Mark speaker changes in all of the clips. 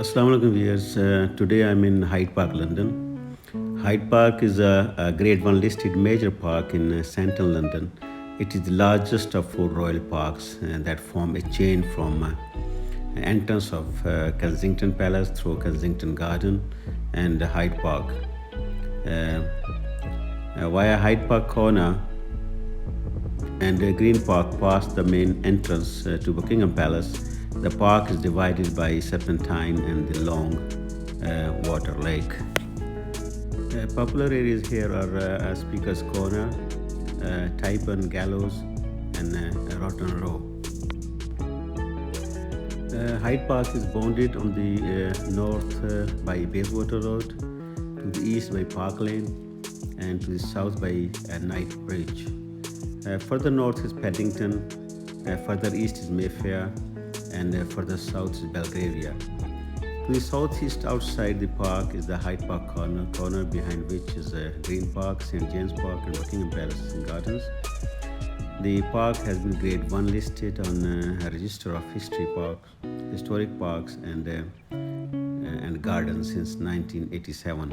Speaker 1: Assalamu alaikum viewers. Today I'm in Hyde Park, London. Hyde Park is a Grade 1 listed major park in central London. It is the largest of four royal parks that form a chain from entrance of Kensington Palace through Kensington Garden and Hyde Park. Uh, via Hyde Park Corner and Green Park past the main entrance to Buckingham Palace. The park is divided by Serpentine and the long water lake. Popular areas here are Speaker's Corner, Tyburn Gallows, and Rotten Row. Hyde Park is bounded on the north by Bayswater Road, to the east by Park Lane, and to the south by Knight Bridge. Further north is Paddington, further east is Mayfair, and further south is Belgravia. To the southeast outside the park is the Hyde Park corner behind which is Green Park, St. James Park, and Buckingham Palace and Gardens. The park has been Grade 1 listed on a register of historic parks and gardens since 1987.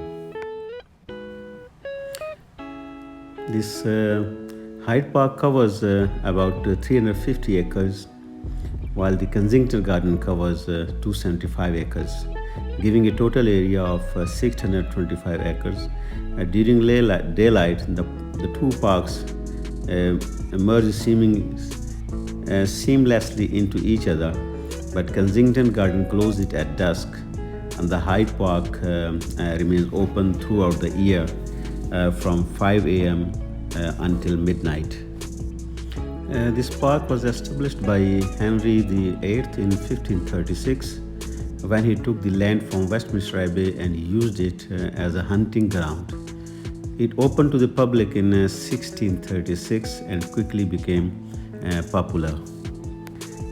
Speaker 1: This Hyde Park covers about 350 acres, while the Kensington Garden covers 275 acres, giving a total area of 625 acres. During daylight, the two parks merge seamlessly into each other, but Kensington Garden closes it at dusk, and the Hyde Park remains open throughout the year from 5 a.m. Until midnight. This park was established by Henry VIII in 1536 when he took the land from Westminster Abbey and used it as a hunting ground. It opened to the public in 1636 and quickly became popular.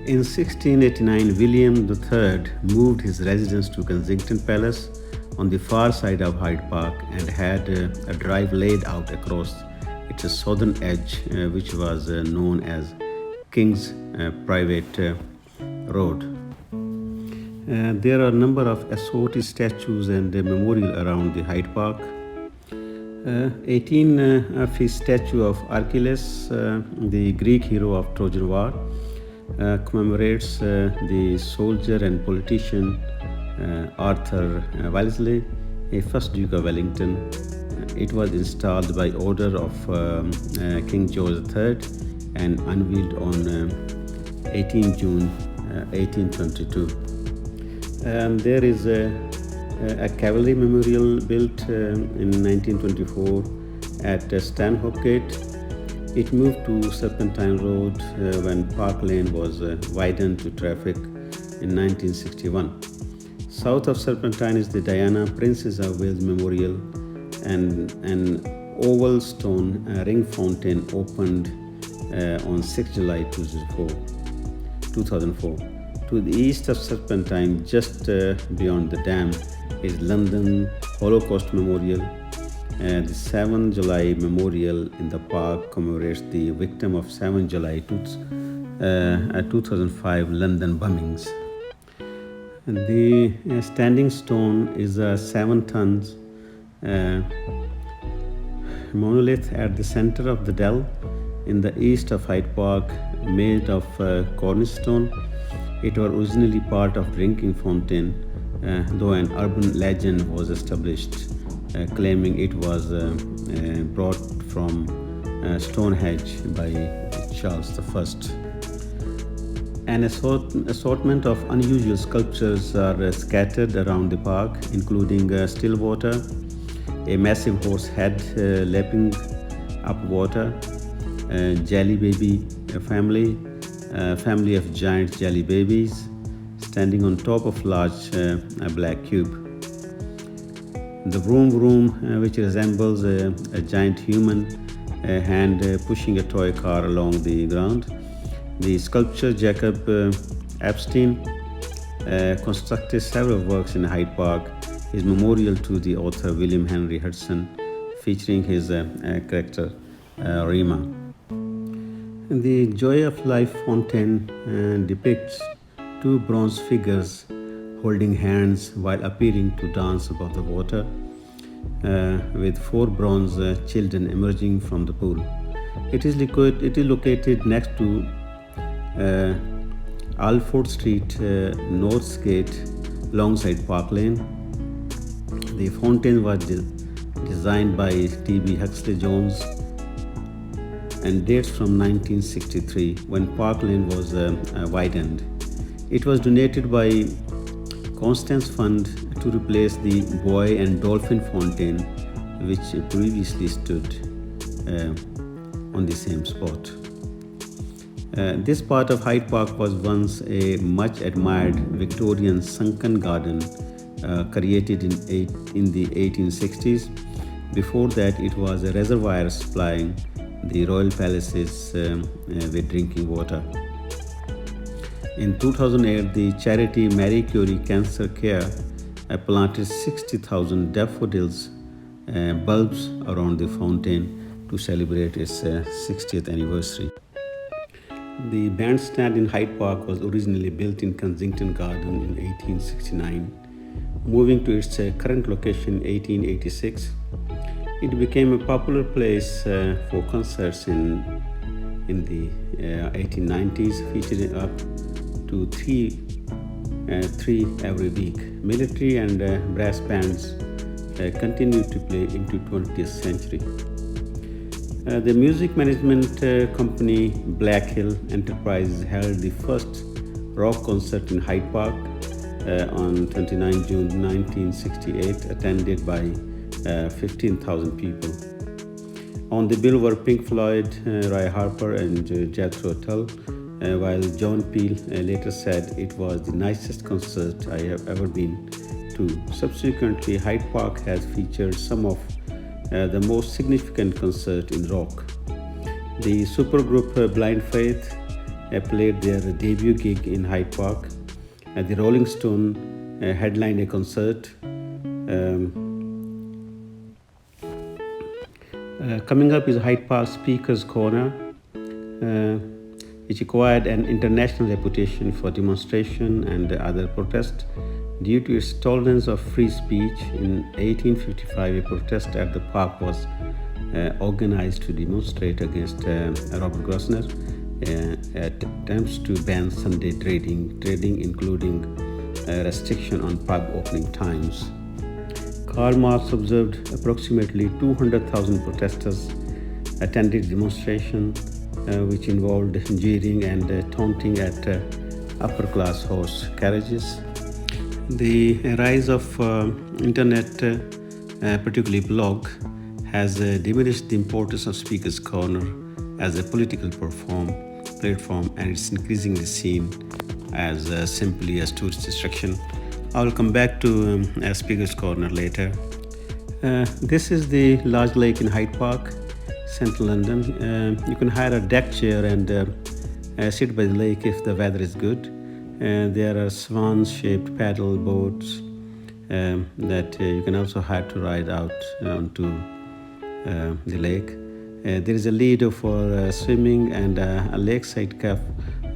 Speaker 1: In 1689, William III moved his residence to Kensington Palace on the far side of Hyde Park and had a drive laid out across its southern edge, which was known as King's Private Road. There are a number of assorted statues and a memorial around the Hyde Park. 18 feet statue of Achilles, the Greek hero of Trojan War, commemorates the soldier and politician Arthur Wellesley, a first Duke of Wellington. It was installed by order of King George III and unveiled on 18 June 1822. There is a cavalry memorial built in 1924 at Stanhope Gate. It moved to Serpentine Road when Park Lane was widened to traffic in 1961. South of Serpentine is the Diana, Princess of Wales Memorial, and an oval stone ring fountain opened on 6 July 2004. To the east of Serpentine, just beyond the dam, is London Holocaust Memorial. The 7 July Memorial in the park commemorates the victim of 7 July 2005 London bombings. The standing stone is a 7 tons monolith at the center of the dell in the east of Hyde Park, made of cornice stone. It was originally part of drinking fountain, though an urban legend was established claiming it was brought from Stonehenge by Charles I. An assortment of unusual sculptures are scattered around the park, including still water, a massive horse head lapping up water, jelly baby family of giant jelly babies standing on top of large black cube. The vroom, which resembles a giant human hand pushing a toy car along the ground. The sculptor Jacob Epstein constructed several works in Hyde Park. His memorial to the author William Henry Hudson, featuring his character Rima. The Joy of Life fountain depicts two bronze figures holding hands while appearing to dance above the water, with four bronze children emerging from the pool. It is located next to uh, Alford Street, North Gate, alongside Park Lane. The fountain was designed by T.B. Huxley Jones and dates from 1963 when Park Lane was widened. It was donated by Constance Fund to replace the Boy and Dolphin Fountain, which previously stood on the same spot. This part of Hyde Park was once a much admired Victorian sunken garden created in the 1860s. Before that, it was a reservoir supplying the royal palaces with drinking water. In 2008, the charity Marie Curie Cancer Care planted 60,000 daffodils bulbs around the fountain to celebrate its 60th anniversary. The Bandstand in Hyde Park was originally built in Kensington Garden in 1869. Moving to its current location in 1886, it became a popular place for concerts in the 1890s, featuring up to three every week. Military and brass bands continued to play into 20th century. The music management company Black Hill Enterprises held the first rock concert in Hyde Park on 29 June 1968, attended by 15,000 people. On the bill were Pink Floyd, Roy Harper, and Jethro Tull, while John Peel later said it was the nicest concert I have ever been to. Subsequently, Hyde Park has featured some of the most significant concerts in rock. The supergroup Blind Faith played their debut gig in Hyde Park. The Rolling Stone headlined a concert. Coming up is Hyde Park Speakers Corner, which acquired an international reputation for demonstration and other protest. Due to its tolerance of free speech, in 1855 a protest at the park was organized to demonstrate against Robert Grosvenor attempts to ban Sunday trading including restriction on pub opening times. Karl Marx observed approximately 200,000 protesters attended demonstration, which involved jeering and taunting at upper-class horse carriages. The rise of internet, particularly blog, has diminished the importance of Speaker's Corner as a political platform, and it's increasingly seen as simply as tourist distraction. I will come back to Speaker's Corner later. This is the large lake in Hyde Park, central London. You can hire a deck chair and sit by the lake if the weather is good. There are swan-shaped paddle boats that you can also hire to ride out onto the lake. There is a lido for swimming and a lakeside cafe.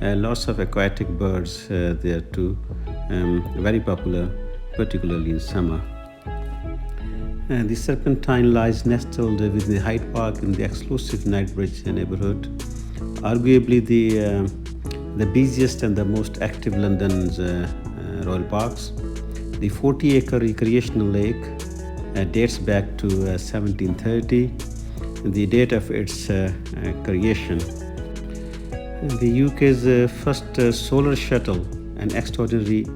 Speaker 1: Lots of aquatic birds there too, very popular, particularly in summer. The Serpentine lies nestled within the Hyde Park in the exclusive Knightsbridge neighbourhood, arguably the busiest and the most active London's royal parks. The 40-acre recreational lake dates back to 1730, the date of its creation. The UK's first solar shuttle, an extraordinary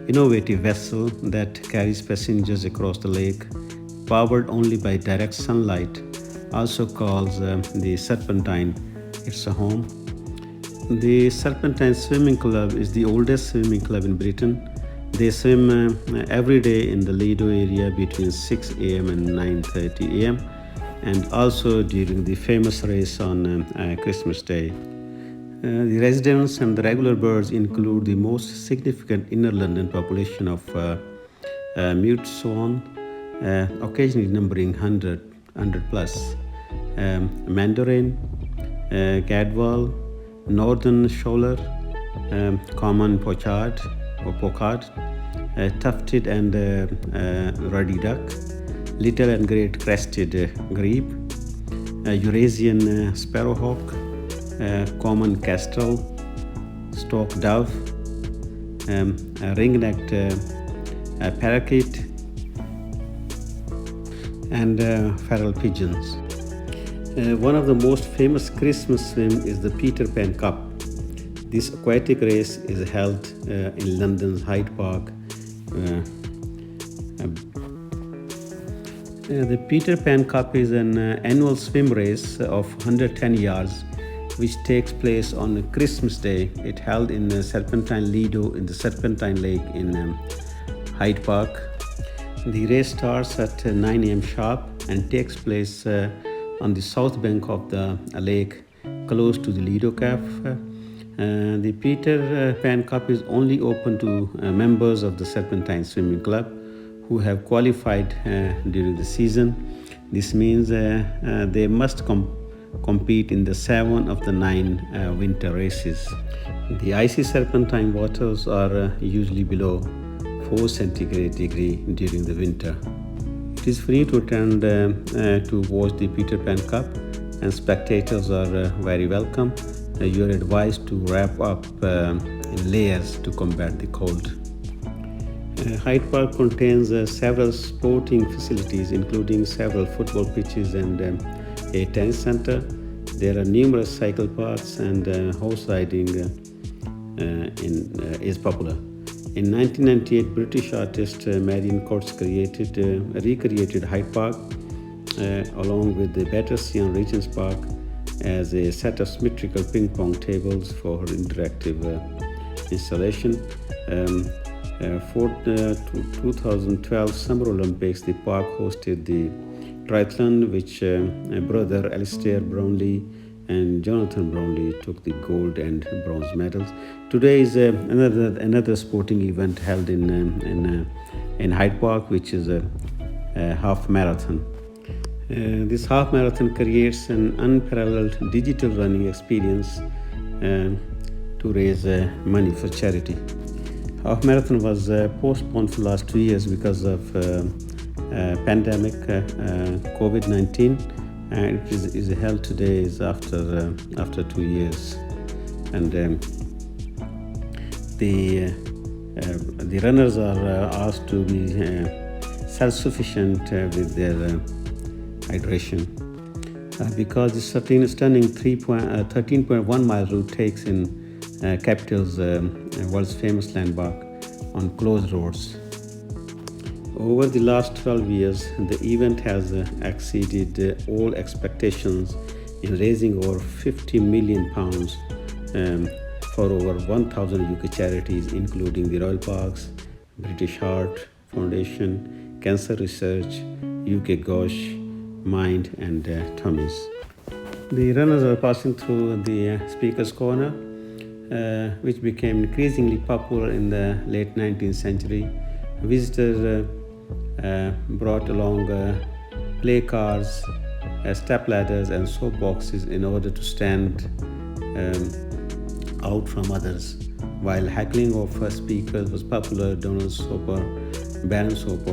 Speaker 1: innovative vessel that carries passengers across the lake, powered only by direct sunlight, also calls the Serpentine its a home. The Serpentine Swimming Club is the oldest swimming club in Britain. They swim every day in the Lido area between 6 a.m. and 9:30 a.m. and also during the famous race on Christmas Day. The residents and the regular birds include the most significant inner London population of mute swan, occasionally numbering 100 plus, mandarin, gadwall, northern shoaler, common pochard or pochard, tufted and ruddy duck, little and great crested grebe, Eurasian sparrowhawk, common kestrel, stock dove, ring-necked parakeet, and feral pigeons. One of the most famous Christmas swim is the Peter Pan Cup. This aquatic race is held in London's Hyde Park. The Peter Pan Cup is an annual swim race of 110 yards which takes place on Christmas Day. It held in Serpentine Lido in the Serpentine Lake in Hyde Park. The race starts at 9 a.m. sharp and takes place on the south bank of the lake, close to the Lido Cafe. The Peter Pan Cup is only open to members of the Serpentine Swimming Club who have qualified during the season. This means they must compete in the 7 of the 9 winter races. The icy Serpentine waters are usually below 4 centigrade degree during the winter. It is free to attend to watch the Peter Pan Cup, and spectators are very welcome. You are advised to wrap up in layers to combat the cold. Hyde Park contains several sporting facilities, including several football pitches and a tennis center. There are numerous cycle paths, and horse riding is popular. In 1998, British artist Marion Coates recreated Hyde Park along with the Battersea and Regent's Park as a set of symmetrical ping pong tables for her interactive installation. For the 2012 Summer Olympics, the park hosted the triathlon, which brother Alistair Brownlee and Jonathan Brownlee took the gold and bronze medals. Today is another sporting event held in Hyde Park, which is a half marathon. This half marathon creates an unparalleled digital running experience to raise money for charity. Half marathon was postponed for the last 2 years because of pandemic COVID-19, and it is held today is after 2 years. And the runners are asked to be self-sufficient with their hydration, because the stunning 13.1 mile route takes in capital's world's famous landmark on closed roads. Over the last 12 years, the event has exceeded all expectations in raising over £50 million for over 1,000 UK charities, including the Royal Parks, British Heart Foundation, Cancer Research, UK Gosh, Mind and Tummies. The runners are passing through the Speaker's Corner, which became increasingly popular in the late 19th century. Visitors brought along play cars, step ladders and soap boxes in order to stand out from others. While heckling of speakers was popular, Baron Soper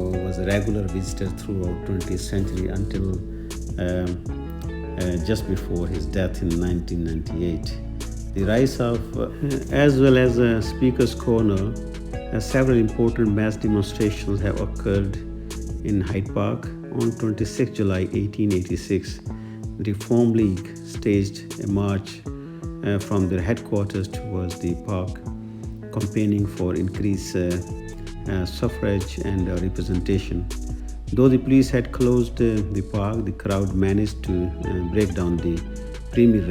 Speaker 1: was a regular visitor throughout 20th century until just before his death in 1998. The rise of, as well as Speaker's Corner, several important mass demonstrations have occurred in Hyde Park. On 26 July 1886, the Reform League staged a march from their headquarters towards the park, campaigning for increased suffrage and representation. Though the police had closed the park, the crowd managed to break down the premier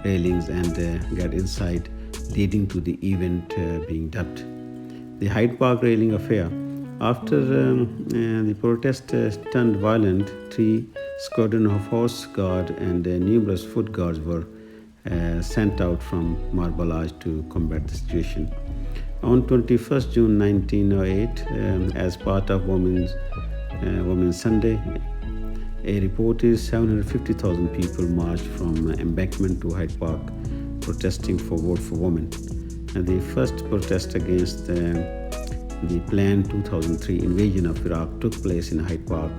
Speaker 1: railings and get inside, leading to the event being dubbed the Hyde Park Railing Affair. After the protest turned violent, 3 squadrons of horse guard and numerous foot guards were sent out from Marble Arch to combat the situation. On 21st June 1908, as part of Women's Sunday, a reported 750,000 people marched from Embankment to Hyde Park, protesting for Vote for Women. And the first protest against The planned 2003 invasion of Iraq took place in Hyde Park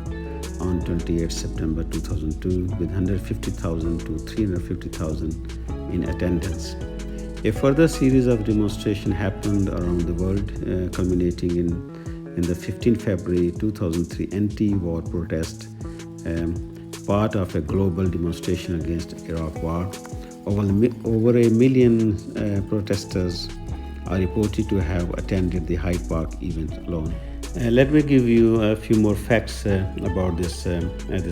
Speaker 1: on 28 September 2002 with 150,000 to 350,000 in attendance. A further series of demonstrations happened around the world, culminating in the 15 February 2003 anti-war protest, part of a global demonstration against Iraq war. Over a million protesters are reported to have attended the Hyde Park event alone. Let me give you a few more facts about this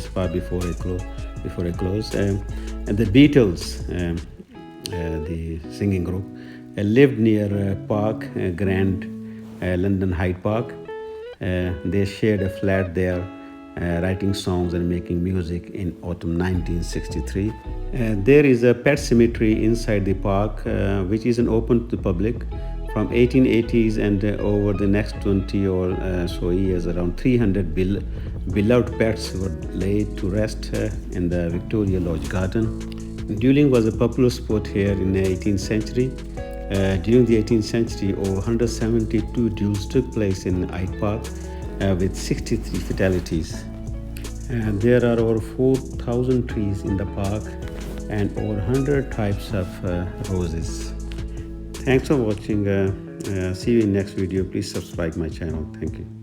Speaker 1: park before I close. And the Beatles, the singing group, lived near Park Grand, London Hyde Park. They shared a flat there, writing songs and making music in autumn 1963. There is a pet cemetery inside the park, which isn't open to the public. From 1880s and over the next 20 or so years, around 300 beloved pets were laid to rest in the Victoria Lodge Garden. Dueling was a popular sport here in the 18th century. During the 18th century, over 172 duels took place in Hyde Park with 63 fatalities. There are over 4,000 trees in the park and over 100 types of roses. Thanks for watching. See you in next video. Please subscribe my channel. Thank you.